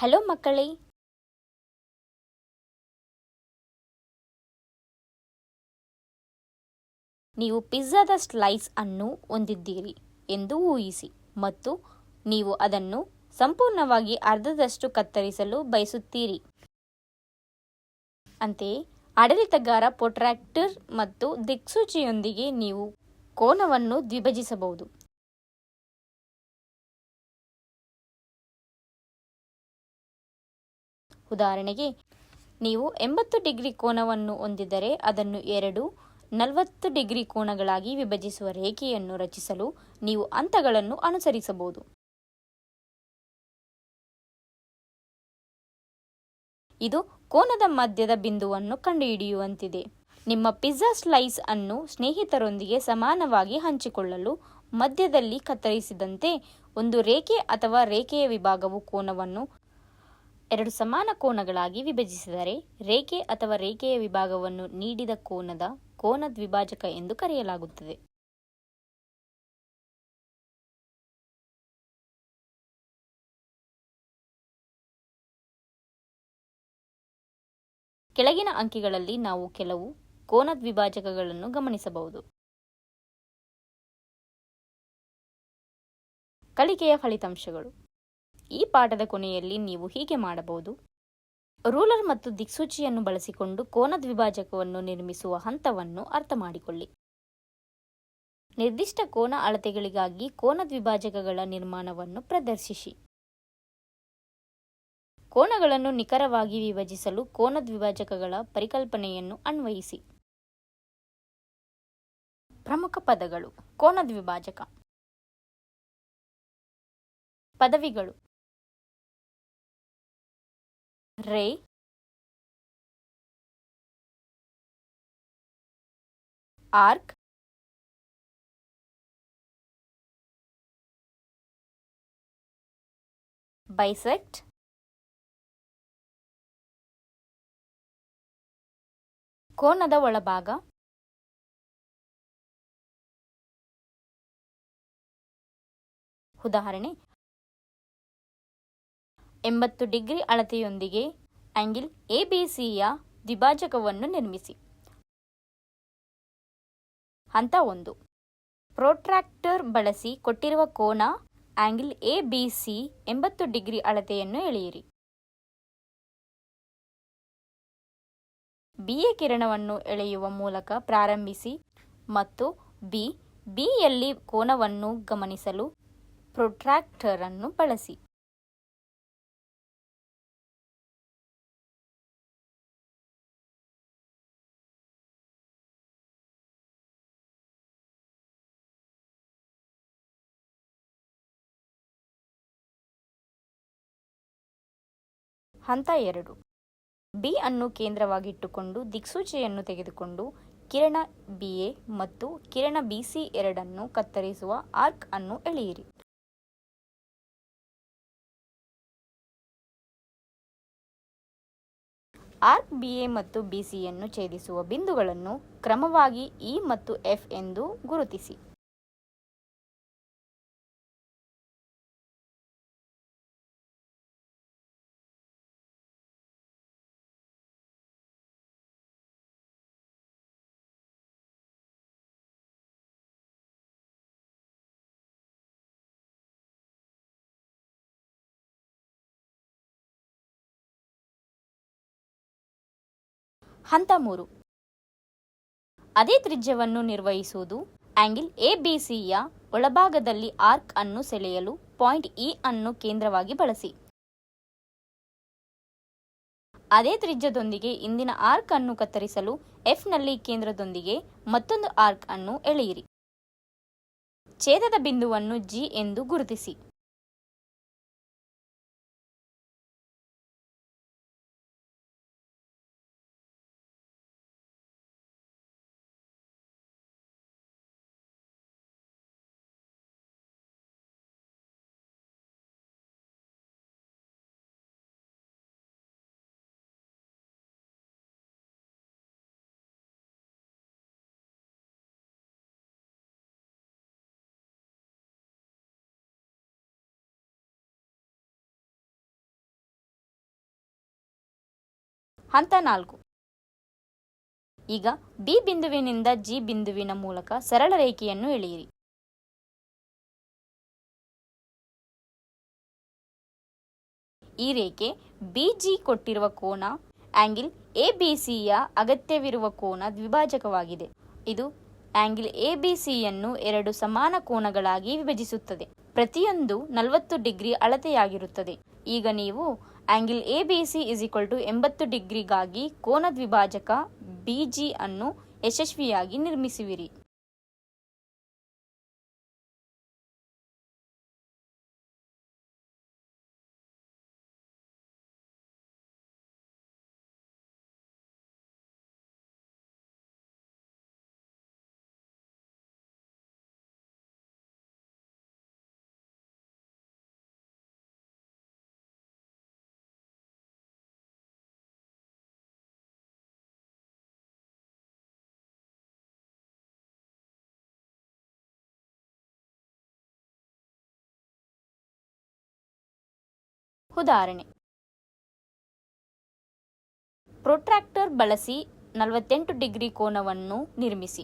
Hello ಮಕ್ಕಳೇ, ನೀವು ಪಿಜ್ಜಾದ slice ಅನ್ನು ಹೊಂದಿದ್ದೀರಿ ಎಂದು ಊಹಿಸಿ ಮತ್ತು ನೀವು ಅದನ್ನು ಸಂಪೂರ್ಣವಾಗಿ ಅರ್ಧದಷ್ಟು ಕತ್ತರಿಸಲು ಬಯಸುತ್ತೀರಿ. ಅಂತೆಯೇ ಆಡಳಿತಗಾರ ಪ್ರೊಟ್ರಾಕ್ಟರ್ ಮತ್ತು ದಿಕ್ಸೂಚಿಯೊಂದಿಗೆ ನೀವು ಕೋನವನ್ನು ದ್ವಿಭಜಿಸಬಹುದು. ಉದಾಹರಣೆಗೆ, ನೀವು 80 ಡಿಗ್ರಿ ಕೋನವನ್ನು ಹೊಂದಿದ್ದರೆ ಅದನ್ನು ಎರಡು 40 ಡಿಗ್ರಿ ಕೋನಗಳಾಗಿ ವಿಭಜಿಸುವ ರೇಖೆಯನ್ನು ರಚಿಸಲು ನೀವು ಹಂತಗಳನ್ನು ಅನುಸರಿಸಬಹುದು. ಇದು ಕೋನದ ಮಧ್ಯದ ಬಿಂದುವನ್ನು ಕಂಡುಹಿಡಿಯುವಂತಿದೆ. ನಿಮ್ಮ ಪಿಜ್ಜಾ ಸ್ಲೈಸ್ ಅನ್ನು ಸ್ನೇಹಿತರೊಂದಿಗೆ ಸಮಾನವಾಗಿ ಹಂಚಿಕೊಳ್ಳಲು ಮಧ್ಯದಲ್ಲಿ ಕತ್ತರಿಸಿದಂತೆ ಒಂದು ರೇಖೆ ಅಥವಾ ರೇಖೆಯ ವಿಭಾಗವು ಕೋನವನ್ನು ಎರಡು ಸಮಾನ ಕೋನಗಳಾಗಿ ವಿಭಜಿಸಿದರೆ ರೇಖೆ ಅಥವಾ ರೇಖೆಯ ವಿಭಾಗವನ್ನು ನೀಡಿದ ಕೋನ ದ್ವಿಭಾಜಕ ಎಂದು ಕರೆಯಲಾಗುತ್ತದೆ. ಕೆಳಗಿನ ಅಂಕಿಗಳಲ್ಲಿ ನಾವು ಕೆಲವು ಕೋನ ದ್ವಿಭಾಜಕಗಳನ್ನು ಗಮನಿಸಬಹುದು. ಕಲಿಕೆಯ ಫಲಿತಾಂಶಗಳು. ಈ ಪಾಠದ ಕೊನೆಯಲ್ಲಿ ನೀವು ಹೀಗೆ ಮಾಡಬಹುದು. ರೂಲರ್ ಮತ್ತು ದಿಕ್ಸೂಚಿಯನ್ನು ಬಳಸಿಕೊಂಡು ಕೋನ ದ್ವಿಭಾಜಕವನ್ನು ನಿರ್ಮಿಸುವ ಹಂತವನ್ನು ಅರ್ಥಮಾಡಿಕೊಳ್ಳಿ. ನಿರ್ದಿಷ್ಟ ಕೋನ ಅಳತೆಗಳಿಗಾಗಿ ಕೋನ ದ್ವಿಭಾಜಕಗಳ ನಿರ್ಮಾಣವನ್ನು ಪ್ರದರ್ಶಿಸಿ. ಕೋನಗಳನ್ನು ನಿಖರವಾಗಿ ವಿಭಜಿಸಲು ಕೋನ ದ್ವಿಭಾಜಕಗಳ ಪರಿಕಲ್ಪನೆಯನ್ನು ಅನ್ವಯಿಸಿ. ಪ್ರಮುಖ ಪದಗಳು: ಕೋನ ದ್ವಿಭಾಜಕ. ಪದವಿಗಳು: ರೇ, ಆರ್ಕ್, ಬೈಸೆಕ್ಟ್, ಕೋನದ ಒಳಭಾಗ, ಉದಾಹರಣೆ 80 ಡಿಗ್ರಿ ಅಳತೆಯೊಂದಿಗೆ ಆಂಗಲ್ ಎಬಿಸಿಯ ದ್ವಿಭಾಜಕವನ್ನು ನಿರ್ಮಿಸಿ. ಹಂತ 1. ಪ್ರೊಟ್ರಾಕ್ಟರ್ ಬಳಸಿ ಕೊಟ್ಟಿರುವ ಕೋನ ಆಂಗಲ್ ಎಬಿಸಿ 80 ಡಿಗ್ರಿ ಅಳತೆಯನ್ನು ಎಳೆಯಿರಿ. ಬಿಎ ಕಿರಣವನ್ನು ಎಳೆಯುವ ಮೂಲಕ ಪ್ರಾರಂಭಿಸಿ ಮತ್ತು ಬಿಯಲ್ಲಿ ಕೋನವನ್ನು ಗಮನಿಸಲು ಪ್ರೊಟ್ರಾಕ್ಟರ್ ಅನ್ನು ಬಳಸಿ. ಹಂತ 2. ಬಿ ಅನ್ನು ಕೇಂದ್ರವಾಗಿಟ್ಟುಕೊಂಡು ದಿಕ್ಸೂಚಿಯನ್ನು ತೆಗೆದುಕೊಂಡು ಕಿರಣ ಬಿಎ ಮತ್ತು ಕಿರಣ ಬಿಸಿ ಎರಡನ್ನು ಕತ್ತರಿಸುವ ಆರ್ಕ್ ಅನ್ನು ಎಳೆಯಿರಿ. ಆರ್ಕ್ ಬಿಎ ಮತ್ತು ಬಿಸಿಯನ್ನು ಛೇದಿಸುವ ಬಿಂದುಗಳನ್ನು ಕ್ರಮವಾಗಿ ಇ ಮತ್ತು ಎಫ್ ಎಂದು ಗುರುತಿಸಿ. ಹಂತ 3. ಅದೇ ತ್ರಿಜ್ಯವನ್ನು ನಿರ್ವಹಿಸುವುದು. ಆಂಗಲ್ ಎಬಿಸಿಯ ಒಳಭಾಗದಲ್ಲಿ ಆರ್ಕ್ ಅನ್ನು ಸೆಳೆಯಲು ಪಾಯಿಂಟ್ ಇ ಅನ್ನು ಕೇಂದ್ರವಾಗಿ ಬಳಸಿ. ಅದೇ ತ್ರಿಜ್ಯದೊಂದಿಗೆ ಇಂದಿನ ಆರ್ಕ್ ಅನ್ನು ಕತ್ತರಿಸಲು ಎಫ್ನಲ್ಲಿ ಕೇಂದ್ರದೊಂದಿಗೆ ಮತ್ತೊಂದು ಆರ್ಕ್ ಅನ್ನು ಎಳೆಯಿರಿ. ಛೇದದ ಬಿಂದುವನ್ನು ಜಿ ಎಂದು ಗುರುತಿಸಿ. ಹಂತ 4. ಈಗ ಬಿ ಬಿಂದುವಿನಿಂದ ಜಿ ಬಿಂದುವಿನ ಮೂಲಕ ಸರಳ ರೇಖೆಯನ್ನು ಎಳೆಯಿರಿ. ಈ ರೇಖೆ ಬಿಜಿ ಕೊಟ್ಟಿರುವ ಕೋನ ಆಂಗಿಲ್ ಎಬಿಸಿಯ ಅಗತ್ಯವಿರುವ ಕೋನ ದ್ವಿಭಾಜಕವಾಗಿದೆ. ಇದು ಆಂಗಿಲ್ ಎಬಿಸಿಯನ್ನು 2 ಸಮಾನ ಕೋನಗಳಾಗಿ ವಿಭಜಿಸುತ್ತದೆ. ಪ್ರತಿಯೊಂದು 40 ಡಿಗ್ರಿ ಅಳತೆಯಾಗಿರುತ್ತದೆ. ಈಗ ನೀವು ಆಂಗಿಲ್ ಎಬಿಸಿ 80 ಡಿಗ್ರಿಗಾಗಿ ಕೋನ ದ್ವಿಭಾಜಕ ಬಿಜಿ ಅನ್ನು ಯಶಸ್ವಿಯಾಗಿ ನಿರ್ಮಿಸುವಿರಿ. ಉದಾಹರಣೆ: ಪ್ರೊಟ್ರಾಕ್ಟರ್ ಬಳಸಿ 48 ಡಿಗ್ರಿ ಕೋನವನ್ನು ನಿರ್ಮಿಸಿ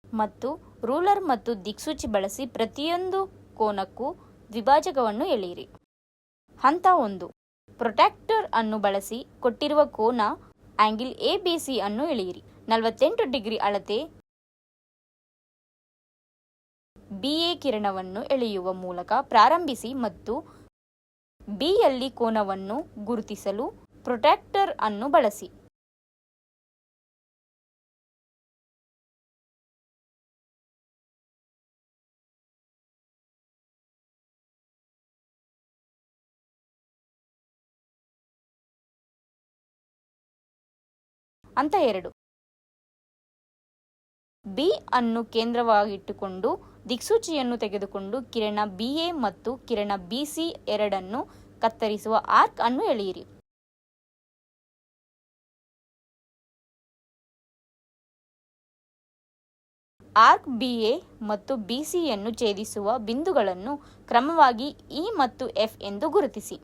ಮತ್ತು ರೂಲರ್ ಮತ್ತು ದಿಕ್ಸೂಚಿ ಬಳಸಿ ಪ್ರತಿಯೊಂದು ಕೋನಕ್ಕೂ ದ್ವಿಭಾಜಕವನ್ನು ಎಳೆಯಿರಿ. ಹಂತ 1. ಪ್ರೊಟ್ರಾಕ್ಟರ್ ಅನ್ನು ಬಳಸಿ ಕೊಟ್ಟಿರುವ ಕೋನ ಆಂಗಿಲ್ ಎಬಿಸಿ ಅನ್ನು ಎಳೆಯಿರಿ. 48 ಡಿಗ್ರಿ ಅಳತೆ ಬಿಎ ಕಿರಣವನ್ನು ಎಳೆಯುವ ಮೂಲಕ ಪ್ರಾರಂಭಿಸಿ ಮತ್ತು ಬಿಯಲ್ಲಿ ಕೋನವನ್ನು ಗುರುತಿಸಲು ಪ್ರೊಟ್ರಾಕ್ಟರ್ ಅನ್ನು ಬಳಸಿ. ಹಂತ 2. ಬಿ ಅನ್ನು ಕೇಂದ್ರವಾಗಿಟ್ಟುಕೊಂಡು ದಿಕ್ಸೂಚಿಯನ್ನು ತೆಗೆದುಕೊಂಡು ಕಿರಣ ಬಿಎ ಮತ್ತು ಕಿರಣ ಬಿಸಿ ಎರಡನ್ನು ಕತ್ತರಿಸುವ ಆರ್ಕ್ ಅನ್ನು ಎಳೆಯಿರಿ. ಆರ್ಕ್ ಬಿಎ ಮತ್ತು ಬಿಸಿಯನ್ನು ಛೇದಿಸುವ ಬಿಂದುಗಳನ್ನು ಕ್ರಮವಾಗಿ ಇ ಮತ್ತು ಎಫ್ ಎಂದು ಗುರುತಿಸಿ.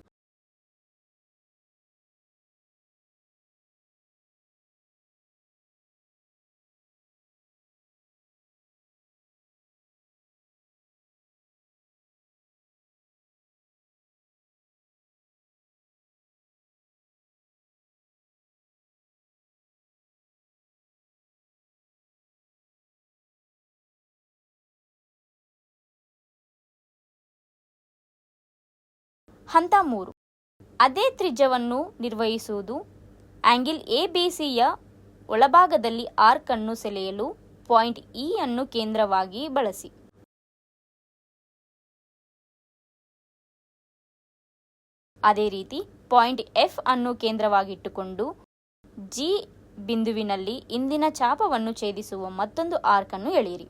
ಹಂತ 3. ಅದೇ ತ್ರಿಜ್ಯವನ್ನು ನಿರ್ವಹಿಸುವುದು. ಆಂಗಿಲ್ ಎಬಿಸಿಯ ಒಳಭಾಗದಲ್ಲಿ ಆರ್ಕ್ ಅನ್ನು ಸೆಳೆಯಲು ಪಾಯಿಂಟ್ ಇ ಅನ್ನು ಕೇಂದ್ರವಾಗಿ ಬಳಸಿ. ಅದೇ ರೀತಿ ಪಾಯಿಂಟ್ ಎಫ್ ಅನ್ನು ಕೇಂದ್ರವಾಗಿಟ್ಟುಕೊಂಡು ಜಿ ಬಿಂದುವಿನಲ್ಲಿ ಇಂದಿನ ಚಾಪವನ್ನು ಛೇದಿಸುವ ಮತ್ತೊಂದು ಆರ್ಕ್ ಅನ್ನು ಎಳೆಯಿರಿ.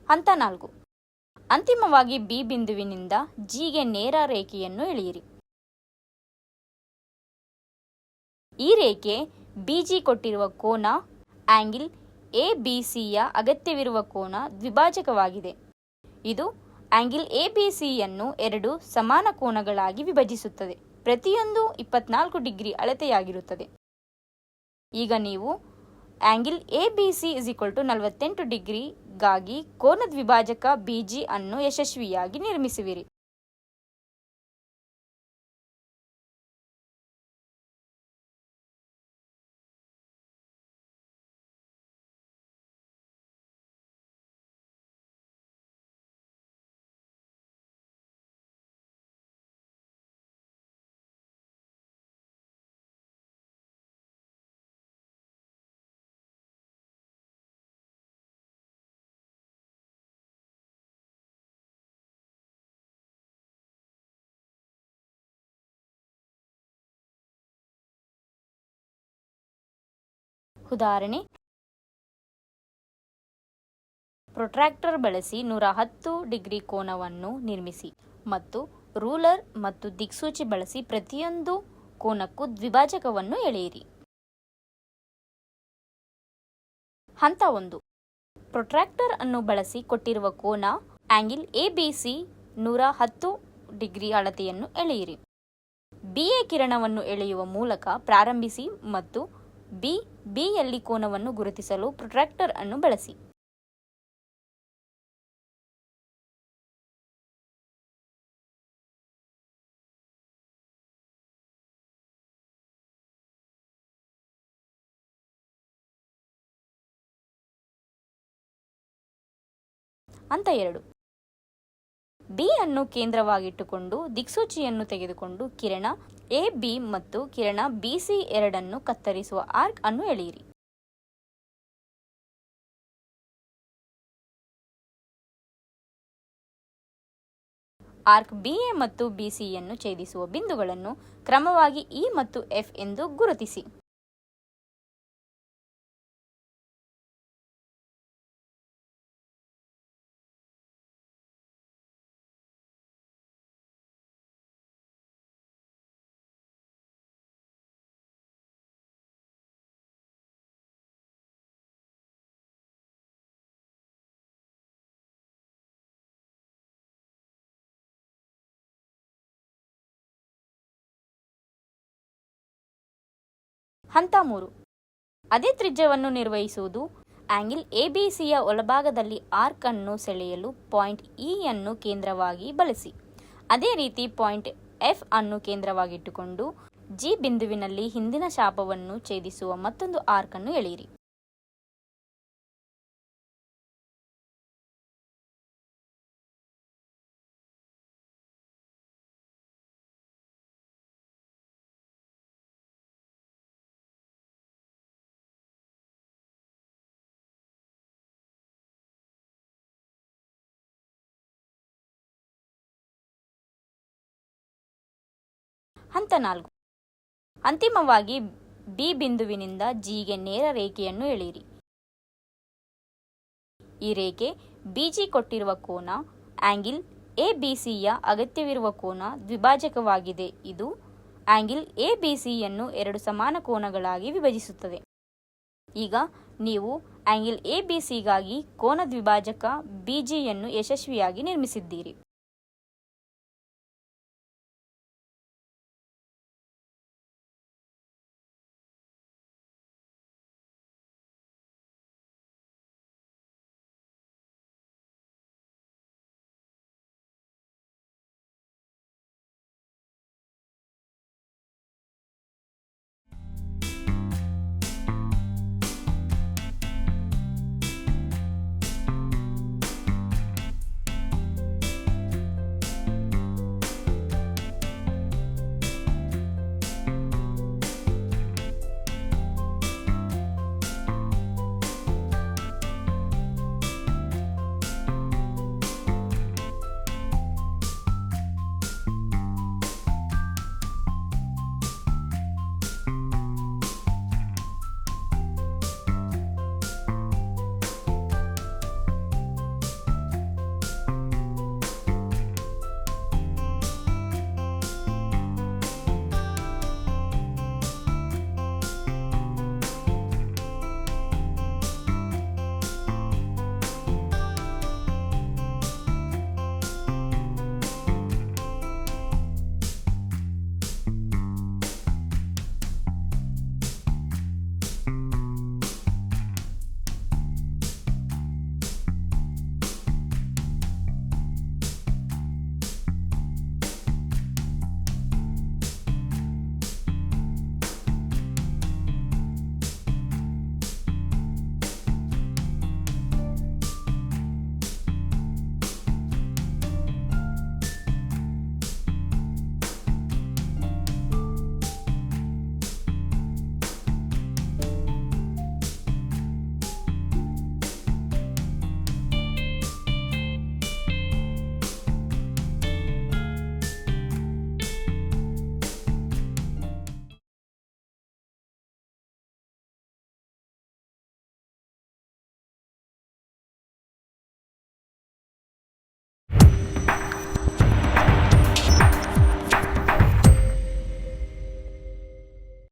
ಹಂತ 4. ಅಂತಿಮವಾಗಿ ಬಿ ಬಿಂದುವಿನಿಂದ ಜಿಗೆ ನೇರ ರೇಖೆಯನ್ನು ಎಳೆಯಿರಿ. ಈ ರೇಖೆ ಬಿಜಿ ಕೊಟ್ಟಿರುವ ಕೋನ ಆಂಗಿಲ್ ಎಬಿಸಿಯ ಅಗತ್ಯವಿರುವ ಕೋನ ದ್ವಿಭಾಜಕವಾಗಿದೆ. ಇದು ಆಂಗಿಲ್ ಎಬಿಸಿಯನ್ನು 2 ಸಮಾನ ಕೋನಗಳಾಗಿ ವಿಭಜಿಸುತ್ತದೆ. ಪ್ರತಿಯೊಂದು 24 ಡಿಗ್ರಿ ಅಳತೆಯಾಗಿರುತ್ತದೆ. ಈಗ ನೀವು ಆಂಗಿಲ್ ಎಬಿಸಿ 48 ಡಿಗ್ರಿಗಾಗಿ ಕೋನ ದ್ವಿಭಾಜಕ ಬಿಜಿ ಅನ್ನು ಯಶಸ್ವಿಯಾಗಿ ನಿರ್ಮಿಸುವಿರಿ. ಉದಾಹರಣೆ: ಪ್ರೊಟ್ರಾಕ್ಟರ್ ಬಳಸಿ 110 ಡಿಗ್ರಿ ಕೋನವನ್ನು ನಿರ್ಮಿಸಿ ಮತ್ತು ರೂಲರ್ ಮತ್ತು ದಿಕ್ಸೂಚಿ ಬಳಸಿ ಪ್ರತಿಯೊಂದು ಕೋನಕ್ಕೂ ದ್ವಿಭಾಜಕವನ್ನು ಎಳೆಯಿರಿ. ಹಂತ 1. ಪ್ರೊಟ್ರಾಕ್ಟರ್ ಅನ್ನು ಬಳಸಿ ಕೊಟ್ಟಿರುವ ಕೋನ ಆಂಗಲ್ ABC 110 ಡಿಗ್ರಿ ಅಳತೆಯನ್ನು ಎಳೆಯಿರಿ. BA ಕಿರಣವನ್ನು ಎಳೆಯುವ ಮೂಲಕ ಪ್ರಾರಂಭಿಸಿ ಮತ್ತು ಬಿಯಲ್ಲಿ ಕೋನವನ್ನು ಗುರುತಿಸಲು ಪ್ರೊಟ್ರಾಕ್ಟರ್ ಅನ್ನು ಬಳಸಿ. ಹಂತ 2. B ಅನ್ನು ಕೇಂದ್ರವಾಗಿಟ್ಟುಕೊಂಡು ದಿಕ್ಸೂಚಿಯನ್ನು ತೆಗೆದುಕೊಂಡು ಕಿರಣ AB ಮತ್ತು ಕಿರಣ BC ಎರಡನ್ನು ಕತ್ತರಿಸುವ ಆರ್ಕ್ ಅನ್ನು ಎಳೆಯಿರಿ. ಆರ್ಕ್ BA ಮತ್ತು BCಯನ್ನು ಛೇದಿಸುವ ಬಿಂದುಗಳನ್ನು ಕ್ರಮವಾಗಿ E ಮತ್ತು F ಎಂದು ಗುರುತಿಸಿ. ಹಂತ 3. ಅದೇ ತ್ರಿಜ್ಯವನ್ನು ನಿರ್ವಹಿಸುವುದು. ಆಂಗಲ್ ABCಯ ಒಳಭಾಗದಲ್ಲಿ ಆರ್ಕ್ ಅನ್ನು ಸೆಳೆಯಲು ಪಾಯಿಂಟ್ E ಅನ್ನು ಕೇಂದ್ರವಾಗಿ ಬಳಸಿ. ಅದೇ ರೀತಿ ಪಾಯಿಂಟ್ F ಅನ್ನು ಕೇಂದ್ರವಾಗಿಟ್ಟುಕೊಂಡು G ಬಿಂದುವಿನಲ್ಲಿ ಹಿಂದಿನ ಶಾಪವನ್ನು ಛೇದಿಸುವ ಮತ್ತೊಂದು ಆರ್ಕ್ ಅನ್ನು ಎಳೆಯಿರಿ. ಹಂತ 4. ಅಂತಿಮವಾಗಿ B ಬಿಂದುವಿನಿಂದ Gಗೆ ನೇರ ರೇಖೆಯನ್ನು ಎಳೆಯಿರಿ. ಈ ರೇಖೆ BG ಕೊಟ್ಟಿರುವ ಕೋನ ಆಂಗಲ್ ABCಯ ಅಗತ್ಯವಿರುವ ಕೋನ ದ್ವಿಭಾಜಕವಾಗಿದೆ. ಇದು ಆಂಗಲ್ ABCಯನ್ನು ಎರಡು ಸಮಾನ ಕೋನಗಳಾಗಿ ವಿಭಜಿಸುತ್ತದೆ. ಈಗ ನೀವು ಆಂಗಲ್ ABCಗಾಗಿ ಕೋನ ದ್ವಿಭಾಜಕ BGಯನ್ನು ಯಶಸ್ವಿಯಾಗಿ ನಿರ್ಮಿಸಿದ್ದೀರಿ.